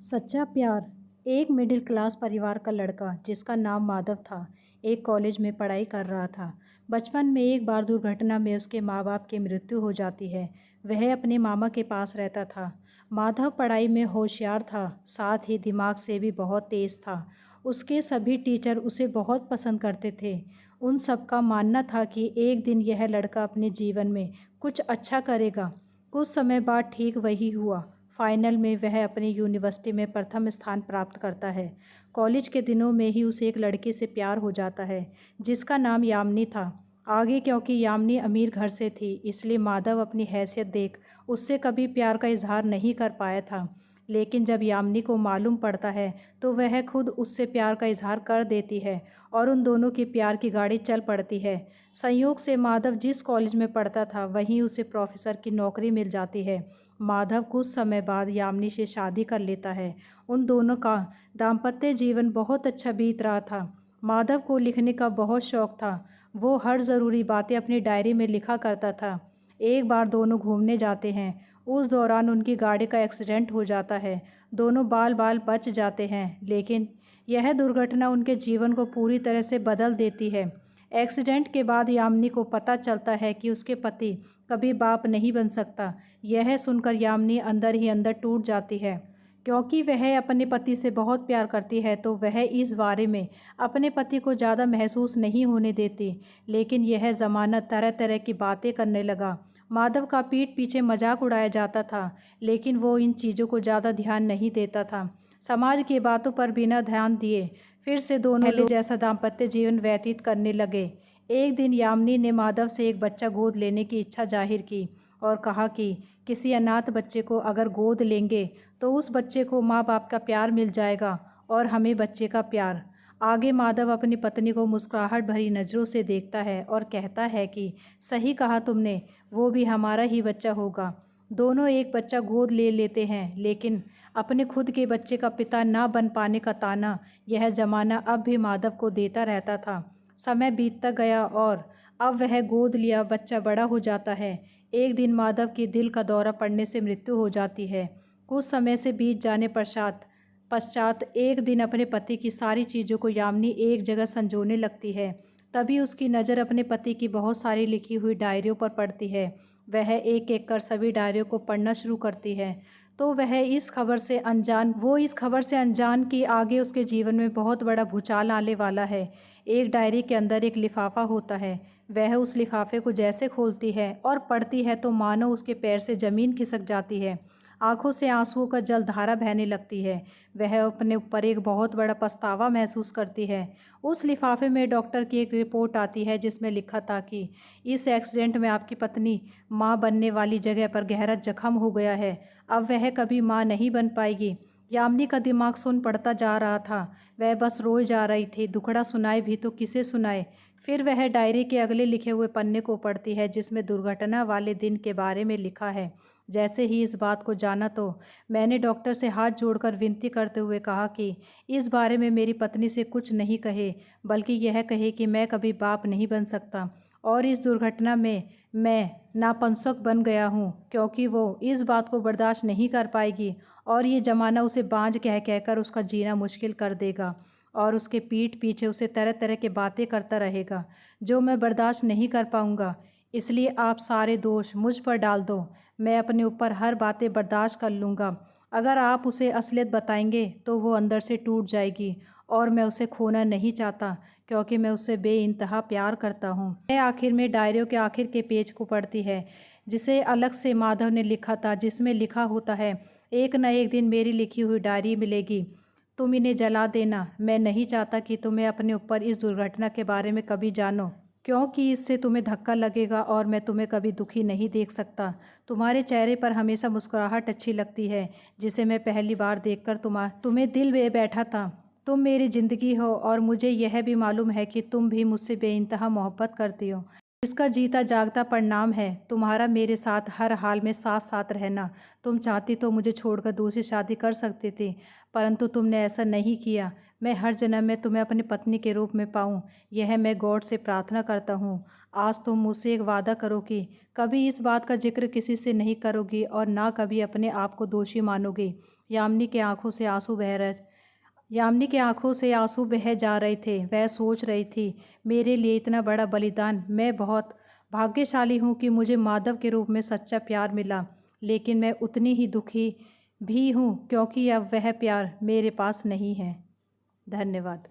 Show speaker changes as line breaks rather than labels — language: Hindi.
सच्चा प्यार। एक मिडिल क्लास परिवार का लड़का जिसका नाम माधव था, एक कॉलेज में पढ़ाई कर रहा था। बचपन में एक बार दुर्घटना में उसके माँ बाप की मृत्यु हो जाती है। वह अपने मामा के पास रहता था। माधव पढ़ाई में होशियार था, साथ ही दिमाग से भी बहुत तेज था। उसके सभी टीचर उसे बहुत पसंद करते थे। उन सबका मानना था कि एक दिन यह लड़का अपने जीवन में कुछ अच्छा करेगा। कुछ समय बाद ठीक वही हुआ। फाइनल में वह अपनी यूनिवर्सिटी में प्रथम स्थान प्राप्त करता है। कॉलेज के दिनों में ही उसे एक लड़के से प्यार हो जाता है जिसका नाम यामिनी था। आगे क्योंकि यामिनी अमीर घर से थी, इसलिए माधव अपनी हैसियत देख उससे कभी प्यार का इजहार नहीं कर पाया था। लेकिन जब यामिनी को मालूम पड़ता है तो वह खुद उससे प्यार का इजहार कर देती है और उन दोनों की प्यार की गाड़ी चल पड़ती है। संयोग से माधव जिस कॉलेज में पढ़ता था वहीं उसे प्रोफेसर की नौकरी मिल जाती है। माधव कुछ समय बाद यामिनी से शादी कर लेता है। उन दोनों का दाम्पत्य जीवन बहुत अच्छा बीत रहा था। माधव को लिखने का बहुत शौक था। वो हर ज़रूरी बातें अपनी डायरी में लिखा करता था। एक बार दोनों घूमने जाते हैं। उस दौरान उनकी गाड़ी का एक्सीडेंट हो जाता है। दोनों बाल बाल बच जाते हैं, लेकिन यह दुर्घटना उनके जीवन को पूरी तरह से बदल देती है। एक्सीडेंट के बाद यामिनी को पता चलता है कि उसके पति कभी बाप नहीं बन सकता। यह सुनकर यामिनी अंदर ही अंदर टूट जाती है। क्योंकि वह अपने पति से बहुत प्यार करती है तो वह इस बारे में अपने पति को ज़्यादा महसूस नहीं होने देती। लेकिन यह ज़माना तरह तरह की बातें करने लगा। माधव का पीठ पीछे मजाक उड़ाया जाता था, लेकिन वो इन चीज़ों को ज़्यादा ध्यान नहीं देता था। समाज की बातों पर बिना ध्यान दिए फिर से दोनों पहले जैसा दाम्पत्य जीवन व्यतीत करने लगे। एक दिन यामिनी ने माधव से एक बच्चा गोद लेने की इच्छा जाहिर की और कहा कि किसी अनाथ बच्चे को अगर गोद लेंगे तो उस बच्चे को माँ बाप का प्यार मिल जाएगा और हमें बच्चे का प्यार। आगे माधव अपनी पत्नी को मुस्कुराहट भरी नज़रों से देखता है और कहता है कि सही कहा तुमने, वो भी हमारा ही बच्चा होगा। दोनों एक बच्चा गोद ले लेते हैं, लेकिन अपने खुद के बच्चे का पिता ना बन पाने का ताना यह ज़माना अब भी माधव को देता रहता था। समय बीतता गया और अब वह गोद लिया बच्चा बड़ा हो जाता है। एक दिन माधव की दिल का दौरा पड़ने से मृत्यु हो जाती है। कुछ समय से बीत जाने पश्चात पश्चात एक दिन अपने पति की सारी चीज़ों को यामिनी एक जगह संजोने लगती है। तभी उसकी नज़र अपने पति की बहुत सारी लिखी हुई डायरियों पर पड़ती है। वह एक एक कर सभी डायरियों को पढ़ना शुरू करती है तो वो इस खबर से अनजान कि आगे उसके जीवन में बहुत बड़ा भूचाल आने वाला है। एक डायरी के अंदर एक लिफाफा होता है। वह उस लिफाफे को जैसे खोलती है और पढ़ती है तो मानो उसके पैर से ज़मीन खिसक जाती है। आंखों से आंसुओं का जलधारा बहने लगती है। वह अपने ऊपर एक बहुत बड़ा पछतावा महसूस करती है। उस लिफाफे में डॉक्टर की एक रिपोर्ट आती है जिसमें लिखा था कि इस एक्सीडेंट में आपकी पत्नी माँ बनने वाली जगह पर गहरा जख्म हो गया है। अब वह कभी माँ नहीं बन पाएगी। यामिनी का दिमाग सुन पड़ता जा रहा था। वह बस रोए जा रही थी। दुखड़ा सुनाए भी तो किसे सुनाए। फिर वह डायरी के अगले लिखे हुए पन्ने को पढ़ती है जिसमें दुर्घटना वाले दिन के बारे में लिखा है। जैसे ही इस बात को जाना तो मैंने डॉक्टर से हाथ जोड़कर विनती करते हुए कहा कि इस बारे में मेरी पत्नी से कुछ नहीं कहे, बल्कि यह कहे कि मैं कभी बाप नहीं बन सकता और इस दुर्घटना में मैं नापंसक बन गया हूँ, क्योंकि वो इस बात को बर्दाश्त नहीं कर पाएगी और ये ज़माना उसे बांझ कह कहकर उसका जीना मुश्किल कर देगा और उसके पीठ पीछे उसे तरह तरह की बातें करता रहेगा जो मैं बर्दाश्त नहीं कर पाऊँगा। इसलिए आप सारे दोष मुझ पर डाल दो। मैं अपने ऊपर हर बातें बर्दाश्त कर लूँगा। अगर आप उसे असलियत बताएंगे तो वो अंदर से टूट जाएगी और मैं उसे खोना नहीं चाहता, क्योंकि मैं उससे बेइंतहा प्यार करता हूँ। मैं आखिर में डायरियों के आखिर के पेज को पढ़ती है जिसे अलग से माधव ने लिखा था, जिसमें लिखा होता है एक न एक दिन मेरी लिखी हुई डायरी मिलेगी, तुम इन्हें जला देना। मैं नहीं चाहता कि तुम्हें अपने ऊपर इस दुर्घटना के बारे में कभी जानो, क्योंकि इससे तुम्हें धक्का लगेगा और मैं तुम्हें कभी दुखी नहीं देख सकता। तुम्हारे चेहरे पर हमेशा मुस्कुराहट अच्छी लगती है जिसे मैं पहली बार देखकर तुम्हें दिल में बैठा था। तुम मेरी ज़िंदगी हो और मुझे यह भी मालूम है कि तुम भी मुझसे बेइंतहा मोहब्बत करती हो। इसका जीता जागता परिणाम है तुम्हारा मेरे साथ हर हाल में साथ साथ रहना। तुम चाहती तो मुझे छोड़कर दूसरी शादी कर सकती थी, परंतु तुमने ऐसा नहीं किया। मैं हर जन्म में तुम्हें अपनी पत्नी के रूप में पाऊँ, यह मैं गॉड से प्रार्थना करता हूँ। आज तुम मुझसे एक वादा करो कि कभी इस बात का जिक्र किसी से नहीं करोगी और ना कभी अपने आप को दोषी मानोगी। यामिनी के आंखों से आंसू बह रहे यामिनी के आंखों से आंसू बह जा रहे थे। वह सोच रही थी, मेरे लिए इतना बड़ा बलिदान, मैं बहुत भाग्यशाली हूँ कि मुझे माधव के रूप में सच्चा प्यार मिला। लेकिन मैं उतनी ही दुखी भी हूँ क्योंकि अब वह प्यार मेरे पास नहीं है। धन्यवाद।